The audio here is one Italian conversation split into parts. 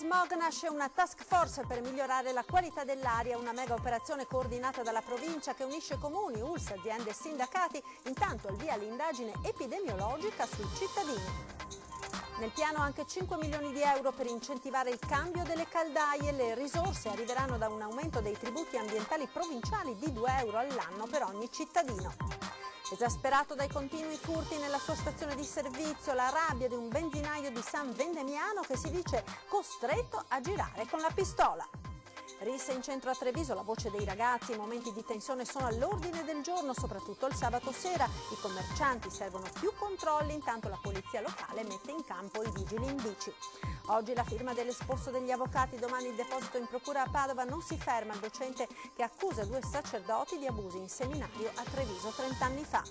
smog nasce una task force per migliorare la qualità dell'aria, una mega operazione coordinata dalla provincia che unisce comuni, ULSS, aziende e sindacati. Intanto al via l'indagine epidemiologica sui cittadini. Nel piano anche 5 milioni di euro per incentivare il cambio delle caldaie. Le risorse arriveranno da un aumento dei tributi ambientali provinciali di 2 euro all'anno per ogni cittadino. Esasperato dai continui furti nella sua stazione di servizio, la rabbia di un benzinaio di San Vendemiano che si dice costretto a girare con la pistola. Risse in centro a Treviso, la voce dei ragazzi, i momenti di tensione sono all'ordine del giorno, soprattutto il sabato sera. I commercianti servono più controlli, intanto la polizia locale mette in campo i vigili in bici. Oggi la firma dell'esborso degli avvocati, domani il deposito in procura a Padova. Non si ferma il docente che accusa 2 sacerdoti di abusi in seminario a Treviso 30 anni fa.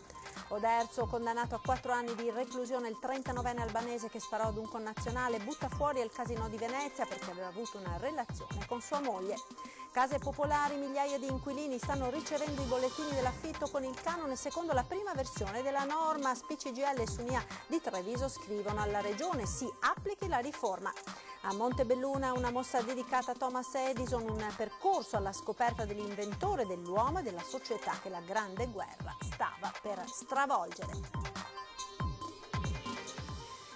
Oderzo, condannato a 4 anni di reclusione, il 39enne albanese che sparò ad un connazionale, butta fuori al Casinò di Venezia perché aveva avuto una relazione con sua moglie. Case popolari, migliaia di inquilini stanno ricevendo i bollettini dell'affitto con il canone secondo la prima versione della norma. SPCGL e Sunia di Treviso scrivono alla Regione si applichi la riforma. A Montebelluna una mostra dedicata a Thomas Edison, un percorso alla scoperta dell'inventore, dell'uomo e della società che la Grande Guerra stava per stravolgere.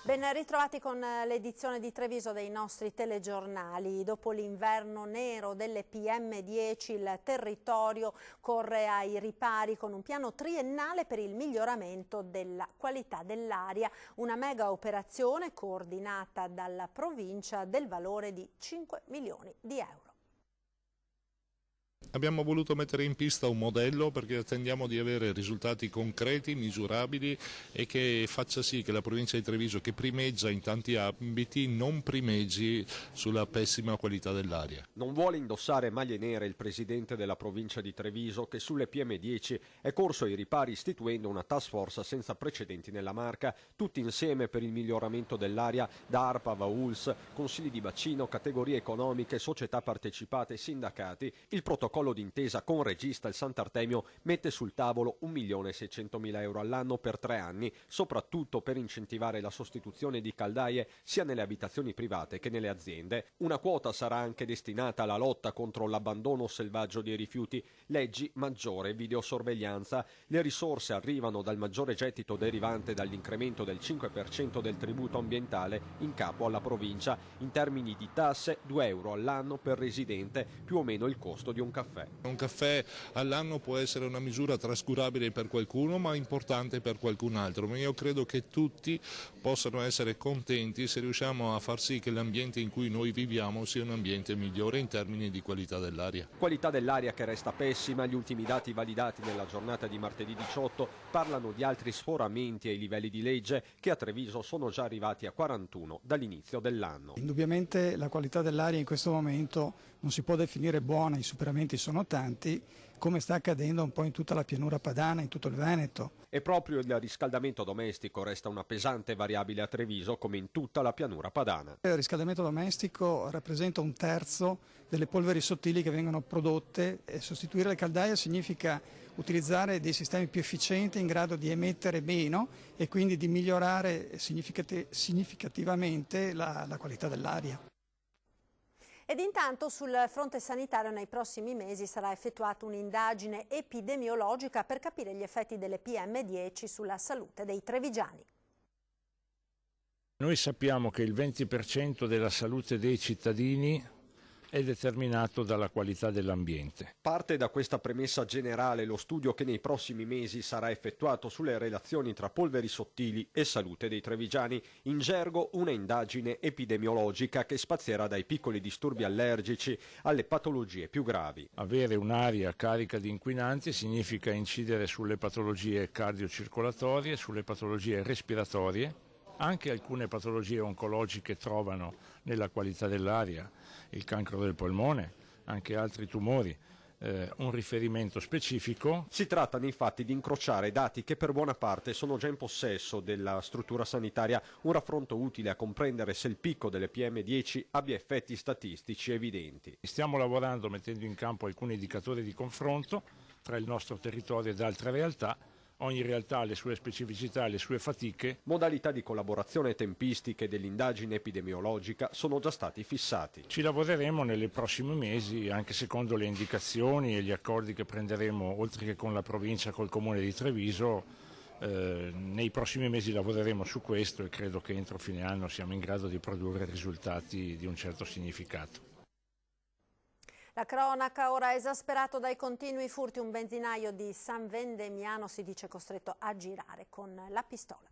Ben ritrovati con l'edizione di Treviso dei nostri telegiornali. Dopo l'inverno nero delle PM10 il territorio corre ai ripari con un piano triennale per il miglioramento della qualità dell'aria, una mega operazione coordinata dalla provincia del valore di 5 milioni di euro. Abbiamo voluto mettere in pista un modello perché attendiamo di avere risultati concreti, misurabili e che faccia sì che la provincia di Treviso, che primeggia in tanti ambiti, non primeggi sulla pessima qualità dell'aria. Non vuole indossare maglie nere il presidente della provincia di Treviso che sulle PM10 è corso ai ripari istituendo una task force senza precedenti nella Marca, tutti insieme per il miglioramento dell'aria da ARPAV a ULSS, consigli di bacino, categorie economiche, società partecipate, sindacati. Il protocollo d'intesa con regista il Sant'Artemio mette sul tavolo 1.600.000 euro all'anno per 3 anni, soprattutto per incentivare la sostituzione di caldaie sia nelle abitazioni private che nelle aziende. Una quota sarà anche destinata alla lotta contro l'abbandono selvaggio dei rifiuti, leggi, maggiore videosorveglianza. Le risorse arrivano dal maggiore gettito derivante dall'incremento del 5% del tributo ambientale in capo alla provincia. In termini di tasse, 2 euro all'anno per residente, più o meno il costo di un caffè. Un caffè all'anno può essere una misura trascurabile per qualcuno ma importante per qualcun altro, ma io credo che tutti possano essere contenti se riusciamo a far sì che l'ambiente in cui noi viviamo sia un ambiente migliore in termini di qualità dell'aria. Qualità dell'aria che resta pessima, gli ultimi dati validati nella giornata di martedì 18 parlano di altri sforamenti ai livelli di legge che a Treviso sono già arrivati a 41 dall'inizio dell'anno. Indubbiamente la qualità dell'aria in questo momento non si può definire buona, i superamenti sono tanti, come sta accadendo un po' in tutta la pianura padana, in tutto il Veneto. E proprio il riscaldamento domestico resta una pesante variabile a Treviso come in tutta la pianura padana. Il riscaldamento domestico rappresenta 1/3 delle polveri sottili che vengono prodotte e sostituire le caldaie significa utilizzare dei sistemi più efficienti in grado di emettere meno e quindi di migliorare significativamente la qualità dell'aria. Ed intanto sul fronte sanitario nei prossimi mesi sarà effettuata un'indagine epidemiologica per capire gli effetti delle PM10 sulla salute dei trevigiani. Noi sappiamo che il 20% della salute dei cittadini è determinato dalla qualità dell'ambiente. Parte da questa premessa generale lo studio che nei prossimi mesi sarà effettuato sulle relazioni tra polveri sottili e salute dei trevigiani. In gergo una indagine epidemiologica che spazierà dai piccoli disturbi allergici alle patologie più gravi. Avere un'aria carica di inquinanti significa incidere sulle patologie cardiocircolatorie, sulle patologie respiratorie. Anche alcune patologie oncologiche trovano nella qualità dell'aria, il cancro del polmone, anche altri tumori, un riferimento specifico. Si tratta infatti di incrociare dati che per buona parte sono già in possesso della struttura sanitaria, un raffronto utile a comprendere se il picco delle PM10 abbia effetti statistici evidenti. Stiamo lavorando mettendo in campo alcuni indicatori di confronto tra il nostro territorio ed altre realtà, ogni realtà ha le sue specificità e le sue fatiche. Modalità di collaborazione e tempistiche dell'indagine epidemiologica sono già stati fissati. Ci lavoreremo nei prossimi mesi, anche secondo le indicazioni e gli accordi che prenderemo, oltre che con la provincia, col comune di Treviso. Nei prossimi mesi lavoreremo su questo e credo che entro fine anno siamo in grado di produrre risultati di un certo significato. La cronaca ora esasperato dai continui furti, un benzinaio di San Vendemiano si dice costretto a girare con la pistola.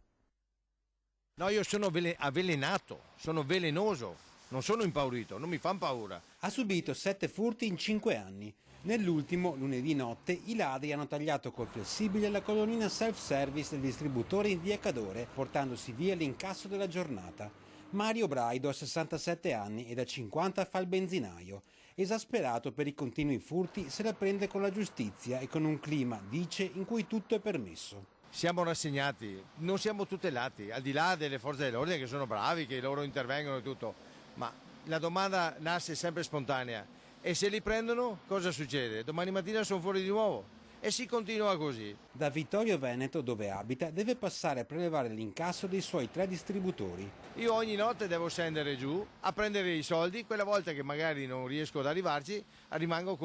No, io sono avvelenato, sono velenoso, non sono impaurito, non mi fanno paura. Ha subito 7 furti in 5 anni. Nell'ultimo, lunedì notte, i ladri hanno tagliato col flessibile la colonnina self-service del distributore in via Cadore, portandosi via l'incasso della giornata. Mario Braido ha 67 anni e da 50 fa il benzinaio. Esasperato per i continui furti, se la prende con la giustizia e con un clima, dice, in cui tutto è permesso. Siamo rassegnati, non siamo tutelati, al di là delle forze dell'ordine che sono bravi, che loro intervengono e tutto, ma la domanda nasce sempre spontanea. E se li prendono cosa succede? Domani mattina sono fuori di nuovo e si continua così. Da Vittorio Veneto, dove abita, deve passare a prelevare l'incasso dei suoi 3 distributori. Io ogni notte devo scendere giù a prendere i soldi, quella volta che magari non riesco ad arrivarci rimango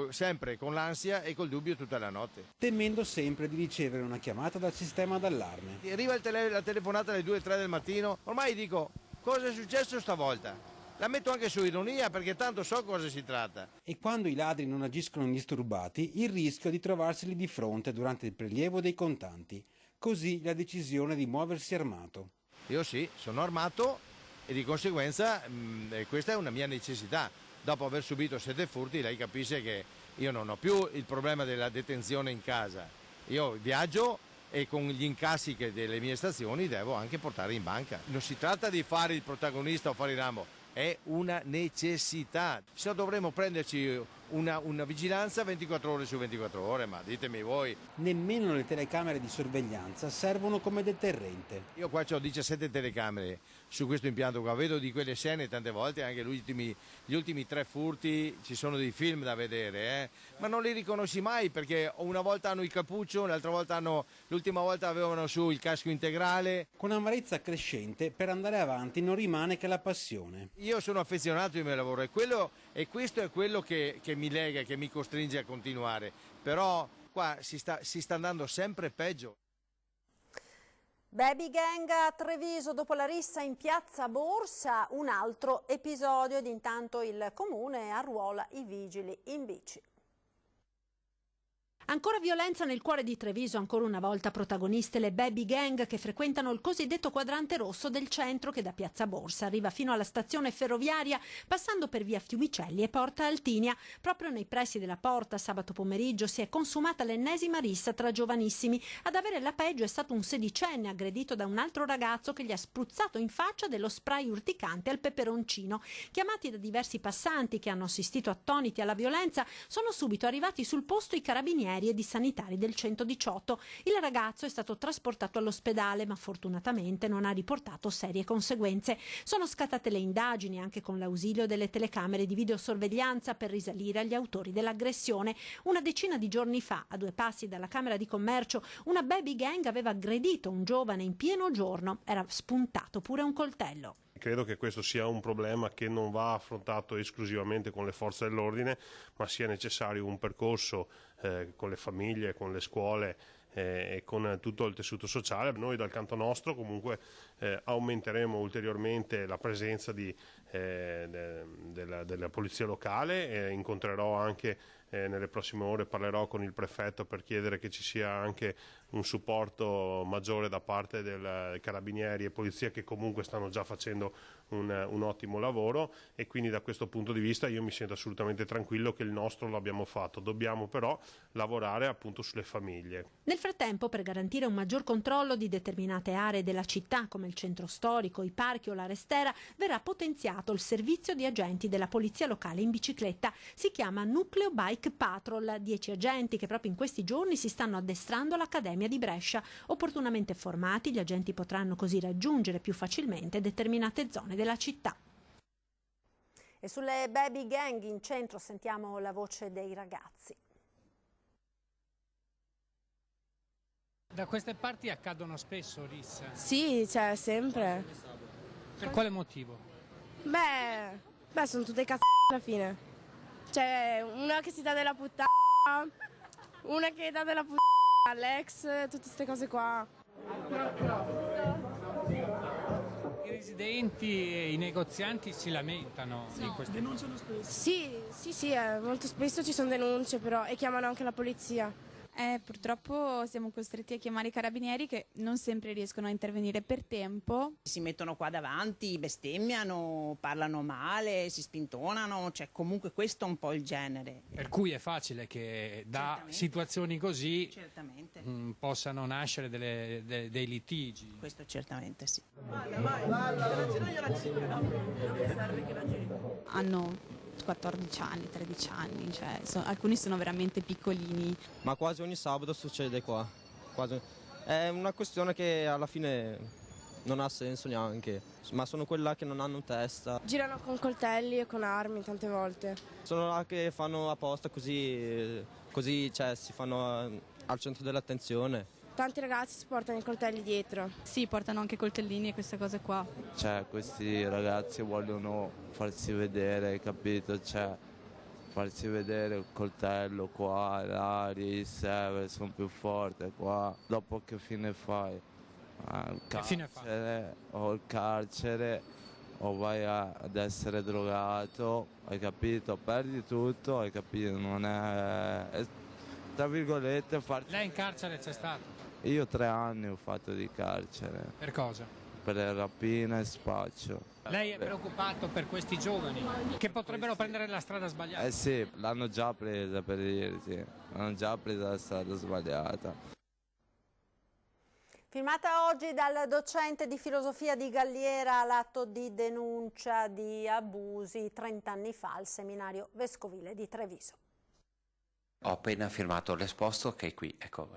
sempre con l'ansia e col dubbio tutta la notte. Temendo sempre di ricevere una chiamata dal sistema d'allarme. Arriva la telefonata alle 2-3 del mattino, ormai dico cosa è successo stavolta? La metto anche su ironia perché tanto so cosa si tratta. E quando i ladri non agiscono indisturbati, il rischio di trovarseli di fronte durante il prelievo dei contanti. Così la decisione di muoversi armato. Io sì, sono armato e di conseguenza questa è una mia necessità. Dopo aver subito 7 furti, lei capisce che io non ho più il problema della detenzione in casa. Io viaggio e con gli incassi delle mie stazioni devo anche portare in banca. Non si tratta di fare il protagonista o fare il Rambo. È una necessità, se no dovremmo prenderci una vigilanza 24 ore su 24 ore, ma ditemi voi. Nemmeno le telecamere di sorveglianza servono come deterrente. Io qua ho 17 telecamere su questo impianto qua, vedo di quelle scene tante volte, anche gli ultimi 3 furti, ci sono dei film da vedere, ma non li riconosci mai perché una volta hanno il cappuccio, l'ultima volta avevano su il casco integrale. Con amarezza crescente, per andare avanti non rimane che la passione. Io sono affezionato al mio lavoro e questo è quello che mi lega, che mi costringe a continuare, però qua si sta andando sempre peggio. Baby gang a Treviso dopo la rissa in piazza Borsa, un altro episodio ed intanto il comune arruola i vigili in bici. Ancora violenza nel cuore di Treviso, ancora una volta protagoniste le baby gang che frequentano il cosiddetto quadrante rosso del centro che da piazza Borsa arriva fino alla stazione ferroviaria passando per via Fiumicelli e Porta Altinia. Proprio nei pressi della porta sabato pomeriggio si è consumata l'ennesima rissa tra giovanissimi. Ad avere la peggio è stato un sedicenne aggredito da un altro ragazzo che gli ha spruzzato in faccia dello spray urticante al peperoncino. Chiamati da diversi passanti che hanno assistito attoniti alla violenza, sono subito arrivati sul posto i carabinieri e di sanitari del 118. Il ragazzo è stato trasportato all'ospedale ma fortunatamente non ha riportato serie conseguenze. Sono scattate le indagini anche con l'ausilio delle telecamere di videosorveglianza per risalire agli autori dell'aggressione. Una decina di giorni fa, a 2 passi dalla Camera di Commercio, una baby gang aveva aggredito un giovane in pieno giorno. Era spuntato pure un coltello. Credo che questo sia un problema che non va affrontato esclusivamente con le forze dell'ordine, ma sia necessario un percorso con le famiglie, con le scuole e con tutto il tessuto sociale. Noi dal canto nostro comunque aumenteremo ulteriormente la presenza della polizia locale, incontrerò anche nelle prossime ore, parlerò con il prefetto per chiedere che ci sia anche un supporto maggiore da parte dei carabinieri e polizia che comunque stanno già facendo un ottimo lavoro e quindi da questo punto di vista io mi sento assolutamente tranquillo che il nostro l'abbiamo fatto. Dobbiamo però lavorare appunto sulle famiglie. Nel frattempo, per garantire un maggior controllo di determinate aree della città come il centro storico, i parchi o la Restera, verrà potenziato il servizio di agenti della polizia locale in bicicletta. Si chiama Nucleo Bike Patrol, 10 agenti che proprio in questi giorni si stanno addestrando all'Accademia di Brescia. Opportunamente formati, gli agenti potranno così raggiungere più facilmente determinate zone della città. E sulle baby gang in centro sentiamo la voce dei ragazzi. Da queste parti accadono spesso risse? Sì, cioè, sempre. Per quale motivo? Beh, sono tutte cazzo alla fine. Cioè, una che si dà della puttana, una che dà della puttana all'ex, tutte queste cose qua. I residenti e i negozianti si lamentano di questo. Denunciano spesso? Sì, molto spesso ci sono denunce però e chiamano anche la polizia. Purtroppo siamo costretti a chiamare i carabinieri che non sempre riescono a intervenire per tempo. Si mettono qua davanti, bestemmiano, parlano male, si spintonano, cioè comunque questo è un po' il genere. Per cui è facile che da situazioni così possano nascere dei litigi. Questo certamente sì. Hanno 14 anni, 13 anni, cioè alcuni sono veramente piccolini. Ma quasi ogni sabato succede qua. È una questione che alla fine non ha senso neanche, ma sono quelli là che non hanno testa. Girano con coltelli e con armi tante volte. Sono là che fanno apposta così cioè, si fanno al centro dell'attenzione. Tanti ragazzi si portano i coltelli dietro. Sì, portano anche coltellini e queste cose qua. Cioè, questi ragazzi vogliono farsi vedere, capito? Cioè, farsi vedere il coltello qua, là, lì, sono più forte qua. Dopo che fine fai? Che fine fai? O il carcere, o vai ad essere drogato, hai capito? Perdi tutto, hai capito? Non è tra virgolette farci... Lei in carcere c'è stato? Io 3 anni ho fatto di carcere. Per cosa? Per rapina e spaccio. Lei è preoccupato per questi giovani che potrebbero prendere la strada sbagliata? Eh sì, l'hanno già presa, per dirti. L'hanno già presa la strada sbagliata. Firmata oggi dal docente di filosofia di Galliera l'atto di denuncia di abusi 30 anni fa al seminario vescovile di Treviso. Ho appena firmato l'esposto che è qui, ecco,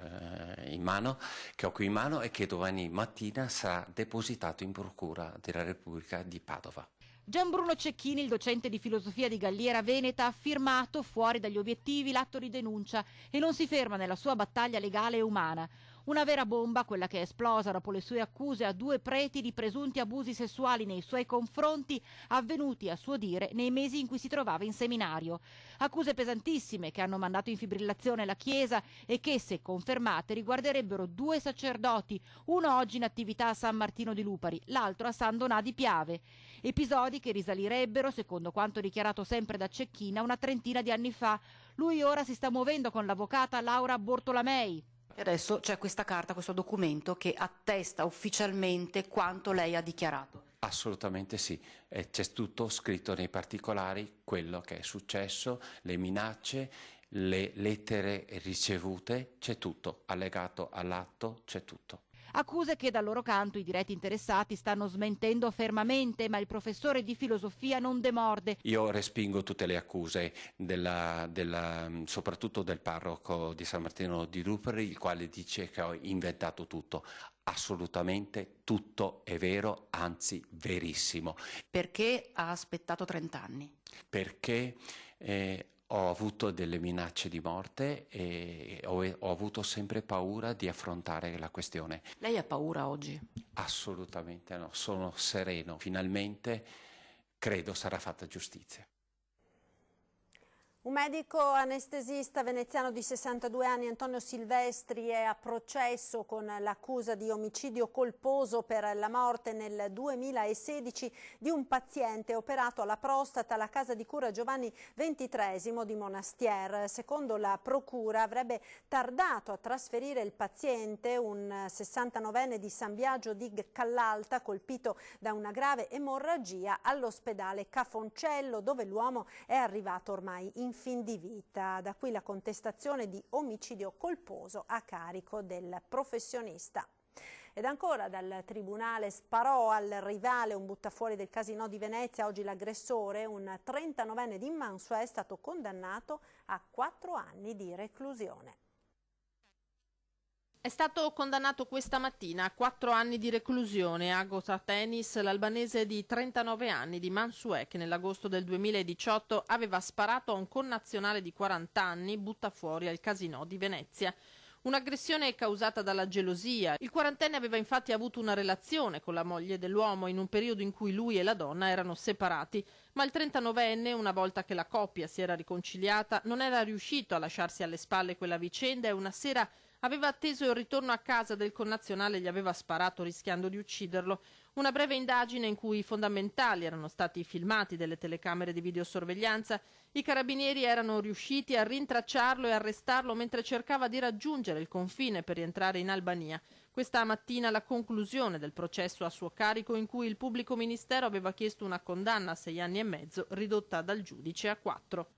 in mano, che ho qui in mano e che domani mattina sarà depositato in procura della Repubblica di Padova. Gianbruno Cecchini, il docente di filosofia di Galliera Veneta, ha firmato fuori dagli obiettivi l'atto di denuncia e non si ferma nella sua battaglia legale e umana. Una vera bomba, quella che è esplosa dopo le sue accuse a 2 preti di presunti abusi sessuali nei suoi confronti, avvenuti a suo dire nei mesi in cui si trovava in seminario. Accuse pesantissime che hanno mandato in fibrillazione la Chiesa e che, se confermate, riguarderebbero 2 sacerdoti, uno oggi in attività a San Martino di Lupari, l'altro a San Donà di Piave. Episodi che risalirebbero, secondo quanto dichiarato sempre da Cecchina, una 30 di anni fa. Lui ora si sta muovendo con l'avvocata Laura Bortolamei. Adesso c'è questa carta, questo documento che attesta ufficialmente quanto lei ha dichiarato. Assolutamente sì, c'è tutto scritto nei particolari, quello che è successo, le minacce, le lettere ricevute, c'è tutto, allegato all'atto c'è tutto. Accuse che dal loro canto i diretti interessati stanno smentendo fermamente, ma il professore di filosofia non demorde. Io respingo tutte le accuse, soprattutto del parroco di San Martino di Lupari, il quale dice che ho inventato tutto. Assolutamente tutto è vero, anzi verissimo. Perché ha aspettato 30 anni? Perché ho avuto delle minacce di morte e ho avuto sempre paura di affrontare la questione. Lei ha paura oggi? Assolutamente no, sono sereno. Finalmente credo sarà fatta giustizia. Un medico anestesista veneziano di 62 anni, Antonio Silvestri, è a processo con l'accusa di omicidio colposo per la morte nel 2016 di un paziente operato alla prostata alla casa di cura Giovanni XXIII di Monastier. Secondo la procura avrebbe tardato a trasferire il paziente, un 69enne di San Biagio di Callalta, colpito da una grave emorragia, all'ospedale Cafoncello, dove l'uomo è arrivato ormai in fin di vita. Da qui la contestazione di omicidio colposo a carico del professionista. Ed ancora dal tribunale sparò al rivale un buttafuori del Casinò di Venezia. Oggi l'aggressore, un 39enne di Mansuè, è stato condannato a 4 anni di reclusione. È stato condannato questa mattina a 4 anni di reclusione a Gotha Tennis l'albanese di 39 anni di Mansuè, che nell'agosto del 2018 aveva sparato a un connazionale di 40 anni buttafuori al Casinò di Venezia. Un'aggressione causata dalla gelosia. Il quarantenne aveva infatti avuto una relazione con la moglie dell'uomo in un periodo in cui lui e la donna erano separati, ma il 39enne, una volta che la coppia si era riconciliata, non era riuscito a lasciarsi alle spalle quella vicenda e una sera aveva atteso il ritorno a casa del connazionale e gli aveva sparato rischiando di ucciderlo. Una breve indagine in cui i fondamentali erano stati filmati delle telecamere di videosorveglianza. I carabinieri erano riusciti a rintracciarlo e arrestarlo mentre cercava di raggiungere il confine per rientrare in Albania. Questa mattina la conclusione del processo a suo carico, in cui il pubblico ministero aveva chiesto una condanna a 6 anni e mezzo ridotta dal giudice a 4.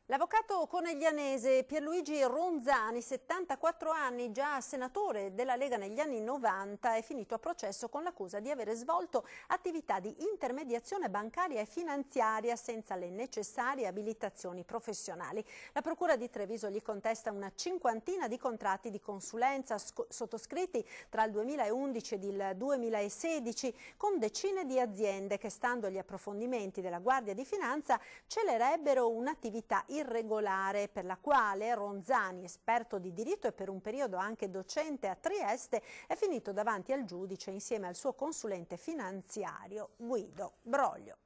L'avvocato coneglianese Pierluigi Ronzani, 74 anni, già senatore della Lega negli anni 90, è finito a processo con l'accusa di avere svolto attività di intermediazione bancaria e finanziaria senza le necessarie abilitazioni professionali. La Procura di Treviso gli contesta una cinquantina di contratti di consulenza sottoscritti tra il 2011 ed il 2016 con decine di aziende che, stando agli approfondimenti della Guardia di Finanza, celerebbero un'attività irregolare per la quale Ronzani, esperto di diritto e per un periodo anche docente a Trieste, è finito davanti al giudice insieme al suo consulente finanziario Guido Broglio.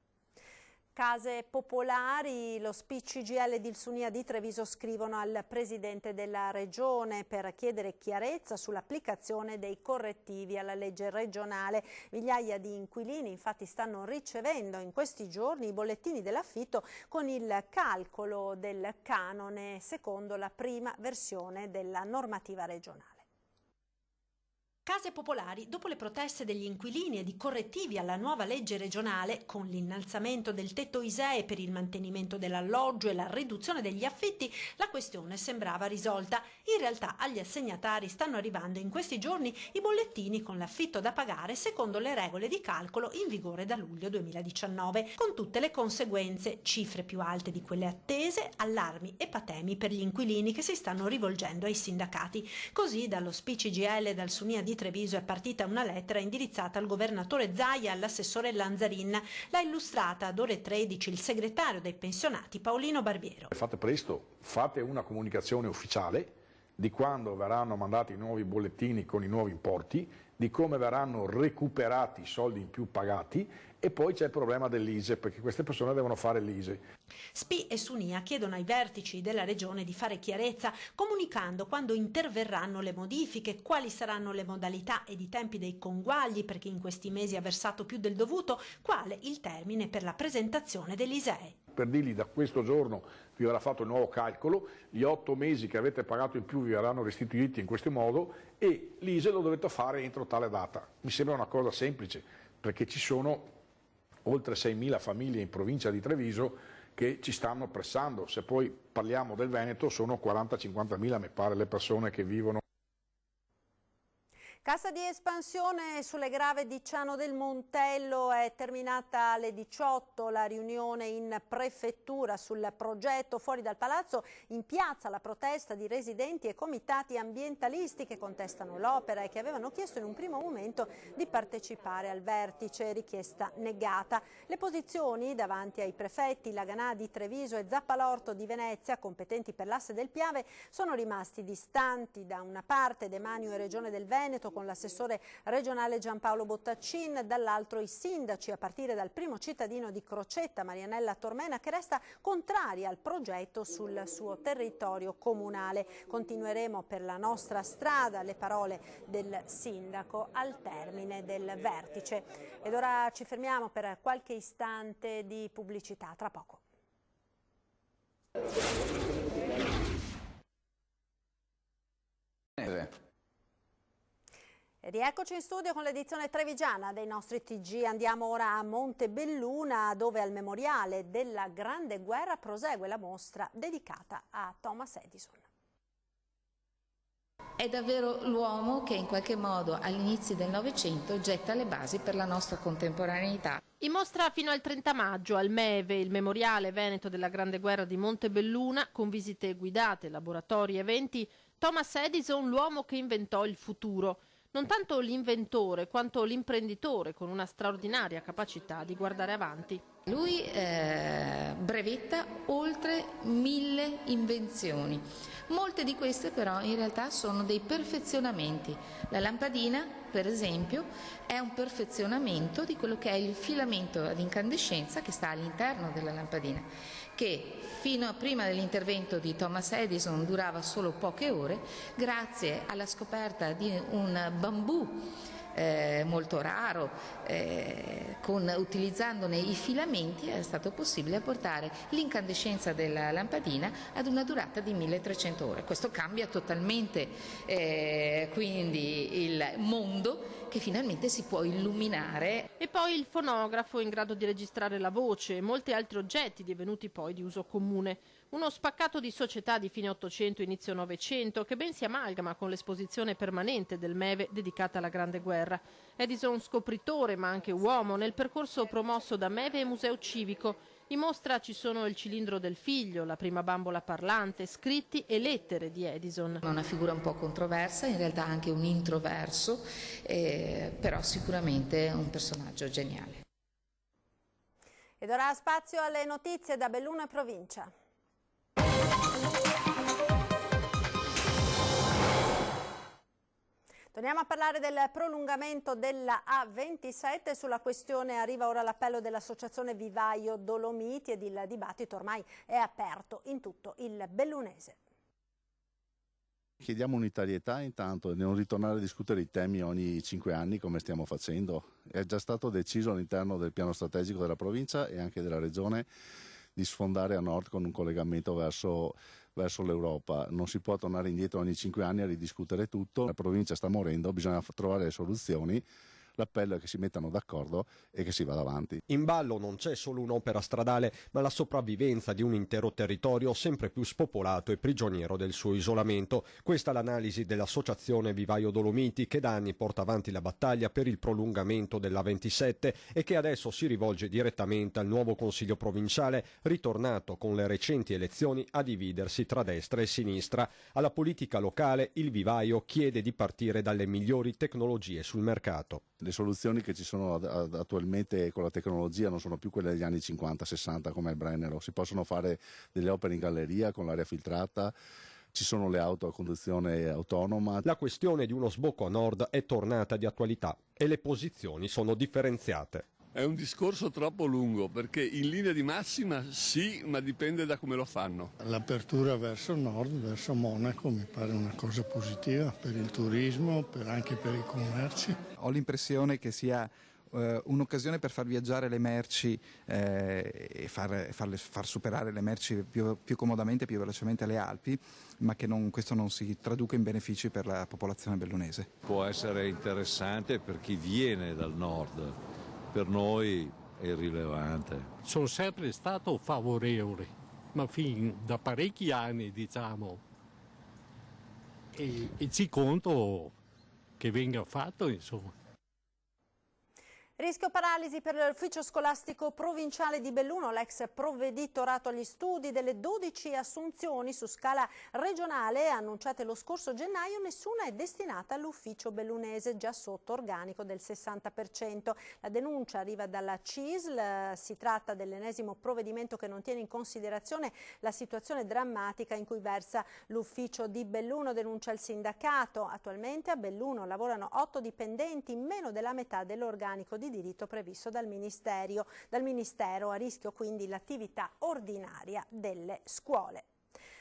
Case popolari, lo CGIL di Ilsunia di Treviso scrivono al Presidente della Regione per chiedere chiarezza sull'applicazione dei correttivi alla legge regionale. Migliaia di inquilini infatti stanno ricevendo in questi giorni i bollettini dell'affitto con il calcolo del canone secondo la prima versione della normativa regionale. Case popolari, dopo le proteste degli inquilini e di correttivi alla nuova legge regionale, con l'innalzamento del tetto ISEE per il mantenimento dell'alloggio e la riduzione degli affitti, la questione sembrava risolta. In realtà agli assegnatari stanno arrivando in questi giorni i bollettini con l'affitto da pagare secondo le regole di calcolo in vigore da luglio 2019, con tutte le conseguenze, cifre più alte di quelle attese, allarmi e patemi per gli inquilini che si stanno rivolgendo ai sindacati. Così dallo CGIL e dal Sunia di Treviso è partita una lettera indirizzata al governatore Zaia e all'assessore Lanzarin. L'ha illustrata ad ore 13 il segretario dei pensionati Paolino Barbiero. Fate presto, fate una comunicazione ufficiale di quando verranno mandati i nuovi bollettini con i nuovi importi, di come verranno recuperati i soldi in più pagati, e poi c'è il problema dell'ISE, perché queste persone devono fare l'ISE. SPI e Sunia chiedono ai vertici della Regione di fare chiarezza, comunicando quando interverranno le modifiche, quali saranno le modalità ed i tempi dei conguagli per chi in questi mesi ha versato più del dovuto, quale il termine per la presentazione dell'ISEE. Per dirgli da questo giorno vi verrà fatto il nuovo calcolo, gli 8 mesi che avete pagato in più vi verranno restituiti in questo modo e l'ISE lo dovete fare entro tale data. Mi sembra una cosa semplice, perché ci sono oltre 6.000 famiglie in provincia di Treviso che ci stanno pressando. Se poi parliamo del Veneto sono 40-50.000 mi pare le persone che vivono. Cassa di espansione sulle Grave di Ciano del Montello. È terminata alle 18 la riunione in prefettura sul progetto. Fuori dal palazzo, in piazza, la protesta di residenti e comitati ambientalisti che contestano l'opera e che avevano chiesto in un primo momento di partecipare al vertice, richiesta negata. Le posizioni davanti ai prefetti Laganà di Treviso e Zappalorto di Venezia, competenti per l'asse del Piave, sono rimasti distanti. Da una parte Demanio e Regione del Veneto con l'assessore regionale Giampaolo Bottaccin, dall'altro i sindaci, a partire dal primo cittadino di Crocetta, Marianella Tormena, che resta contraria al progetto sul suo territorio comunale. Continueremo per la nostra strada, le parole del sindaco al termine del vertice. Ed ora ci fermiamo per qualche istante di pubblicità, tra poco. Rieccoci in studio con l'edizione trevigiana dei nostri TG. Andiamo ora a Montebelluna, dove al memoriale della Grande Guerra prosegue la mostra dedicata a Thomas Edison. È davvero l'uomo che in qualche modo all'inizio del Novecento getta le basi per la nostra contemporaneità. In mostra fino al 30 maggio al MEVE, il Memoriale Veneto della Grande Guerra di Montebelluna, con visite guidate, laboratori e eventi, Thomas Edison, l'uomo che inventò il futuro. Non tanto l'inventore quanto l'imprenditore con una straordinaria capacità di guardare avanti. Lui brevetta oltre 1000 invenzioni. Molte di queste però in realtà sono dei perfezionamenti. La lampadina, per esempio, è un perfezionamento di quello che è il filamento ad incandescenza che sta all'interno della lampadina, che fino a prima dell'intervento di Thomas Edison durava solo poche ore, grazie alla scoperta di un bambù molto raro, utilizzandone i filamenti è stato possibile portare l'incandescenza della lampadina ad una durata di 1300 ore. Questo cambia totalmente quindi il mondo, che finalmente si può illuminare. E poi il fonografo in grado di registrare la voce e molti altri oggetti divenuti poi di uso comune. Uno spaccato di società di fine 800 inizio 900 che ben si amalgama con l'esposizione permanente del Meve dedicata alla Grande Guerra. Edison scopritore ma anche uomo, nel percorso promosso da Meve e Museo Civico. In mostra ci sono il cilindro del figlio, la prima bambola parlante, scritti e lettere di Edison. Una figura un po' controversa, in realtà anche un introverso, però sicuramente un personaggio geniale. Ed ora spazio alle notizie da Belluno e provincia. Torniamo a parlare del prolungamento della A27. Sulla questione arriva ora l'appello dell'associazione Vivaio Dolomiti ed il dibattito ormai è aperto in tutto il bellunese. Chiediamo unitarietà intanto e non ritornare a discutere i temi ogni 5 anni come stiamo facendo. È già stato deciso all'interno del piano strategico della provincia e anche della regione di sfondare a nord con un collegamento verso l'Europa. Non si può tornare indietro ogni 5 anni a ridiscutere tutto. La provincia sta morendo, bisogna trovare le soluzioni. L'appello è che si mettano d'accordo e che si vada avanti. In ballo non c'è solo un'opera stradale, ma la sopravvivenza di un intero territorio sempre più spopolato e prigioniero del suo isolamento. Questa è l'analisi dell'associazione Vivaio Dolomiti, che da anni porta avanti la battaglia per il prolungamento della 27 e che adesso si rivolge direttamente al nuovo Consiglio provinciale, ritornato con le recenti elezioni a dividersi tra destra e sinistra. Alla politica locale il Vivaio chiede di partire dalle migliori tecnologie sul mercato. Le soluzioni che ci sono attualmente con la tecnologia non sono più quelle degli anni 50-60 come il Brennero. Si possono fare delle opere in galleria con l'aria filtrata, ci sono le auto a conduzione autonoma. La questione di uno sbocco a nord è tornata di attualità e le posizioni sono differenziate. È un discorso troppo lungo perché in linea di massima sì, ma dipende da come lo fanno. L'apertura verso nord, verso Monaco, mi pare una cosa positiva per il turismo, anche per i commerci. Ho l'impressione che sia un'occasione per far viaggiare le merci e far superare le merci più comodamente e più velocemente le Alpi, ma che questo non si traduca in benefici per la popolazione bellunese. Può essere interessante per chi viene dal nord. Per noi è irrilevante. Sono sempre stato favorevole, ma fin da parecchi anni, diciamo. E ci conto che venga fatto, insomma. Rischio paralisi per l'ufficio scolastico provinciale di Belluno. L'ex provveditorato agli studi delle 12 assunzioni su scala regionale annunciate lo scorso gennaio, nessuna è destinata all'ufficio bellunese, già sotto organico del 60%. La denuncia arriva dalla CISL, si tratta dell'ennesimo provvedimento che non tiene in considerazione la situazione drammatica in cui versa l'ufficio di Belluno, denuncia il sindacato. Attualmente a Belluno lavorano 8 dipendenti, meno della metà dell'organico di diritto previsto dal Ministero, a rischio quindi l'attività ordinaria delle scuole.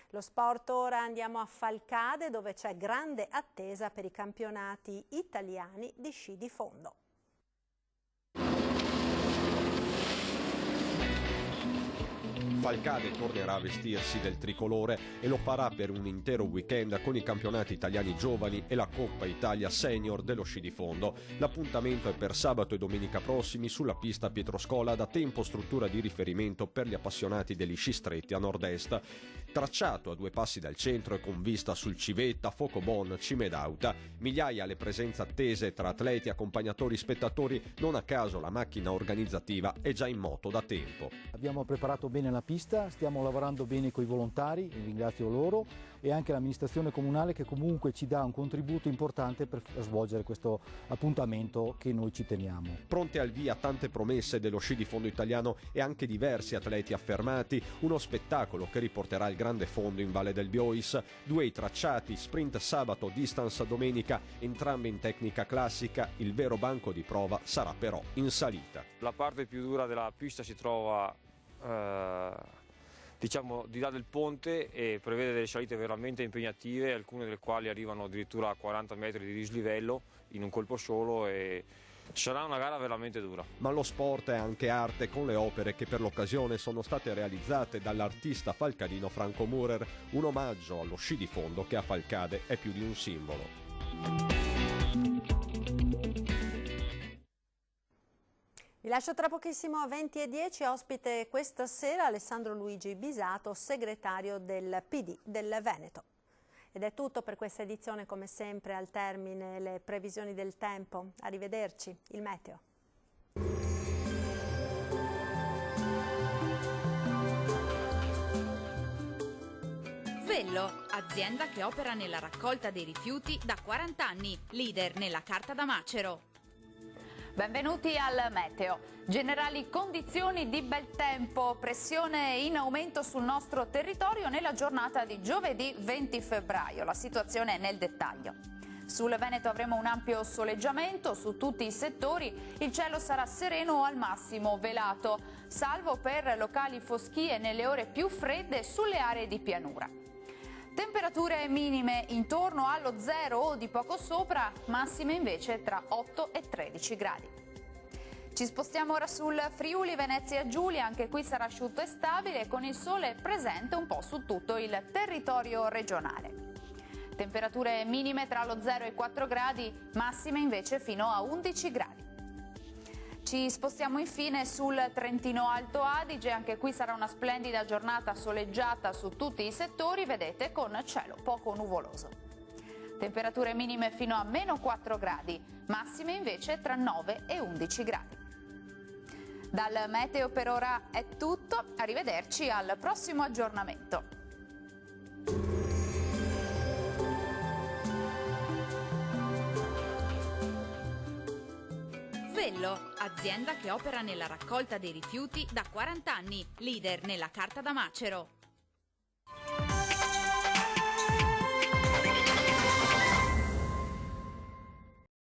Lo sport ora, andiamo a Falcade dove c'è grande attesa per i campionati italiani di sci di fondo. Falcade tornerà a vestirsi del tricolore e lo farà per un intero weekend con i campionati italiani giovani e la Coppa Italia Senior dello sci di fondo. L'appuntamento è per sabato e domenica prossimi sulla pista Pietroscola, da tempo struttura di riferimento per gli appassionati degli sci stretti a nord-est. Tracciato a 2 passi dal centro e con vista sul Civetta, Focobon, Cimedauta, migliaia le presenze attese tra atleti, accompagnatori, spettatori. Non a caso la macchina organizzativa è già in moto da tempo. Abbiamo preparato bene la pista, vista, stiamo lavorando bene con i volontari, ringrazio loro, e anche l'amministrazione comunale che comunque ci dà un contributo importante per svolgere questo appuntamento che noi ci teniamo. Pronte al via tante promesse dello sci di fondo italiano e anche diversi atleti affermati, uno spettacolo che riporterà il grande fondo in Valle del Biois, 2 i tracciati, sprint sabato, distance domenica, entrambi in tecnica classica. Il vero banco di prova sarà però in salita. La parte più dura della pista si trova diciamo di là del ponte e prevede delle salite veramente impegnative, alcune delle quali arrivano addirittura a 40 metri di dislivello in un colpo solo, e sarà una gara veramente dura. Ma lo sport è anche arte, con le opere che per l'occasione sono state realizzate dall'artista falcadino Franco Murer, un omaggio allo sci di fondo che a Falcade è più di un simbolo. Vi lascio tra pochissimo a 20:10, ospite questa sera Alessandro Luigi Bisato, segretario del PD del Veneto. Ed è tutto per questa edizione, come sempre al termine le previsioni del tempo. Arrivederci, il meteo. Vello, azienda che opera nella raccolta dei rifiuti da 40 anni, leader nella carta da macero. Benvenuti al meteo. Generali condizioni di bel tempo, pressione in aumento sul nostro territorio nella giornata di giovedì 20 febbraio. La situazione è nel dettaglio. Sul Veneto avremo un ampio soleggiamento su tutti i settori, il cielo sarà sereno o al massimo velato, salvo per locali foschie nelle ore più fredde sulle aree di pianura. Temperature minime intorno allo 0 o di poco sopra, massime invece tra 8 e 13 gradi. Ci spostiamo ora sul Friuli Venezia Giulia, anche qui sarà asciutto e stabile con il sole presente un po' su tutto il territorio regionale. Temperature minime tra lo 0 e i 4 gradi, massime invece fino a 11 gradi. Ci spostiamo infine sul Trentino Alto Adige, anche qui sarà una splendida giornata soleggiata su tutti i settori, vedete, con cielo poco nuvoloso. Temperature minime fino a meno 4 gradi, massime invece tra 9 e 11 gradi. Dal meteo per ora è tutto, arrivederci al prossimo aggiornamento. Vello, azienda che opera nella raccolta dei rifiuti da 40 anni, leader nella carta da macero.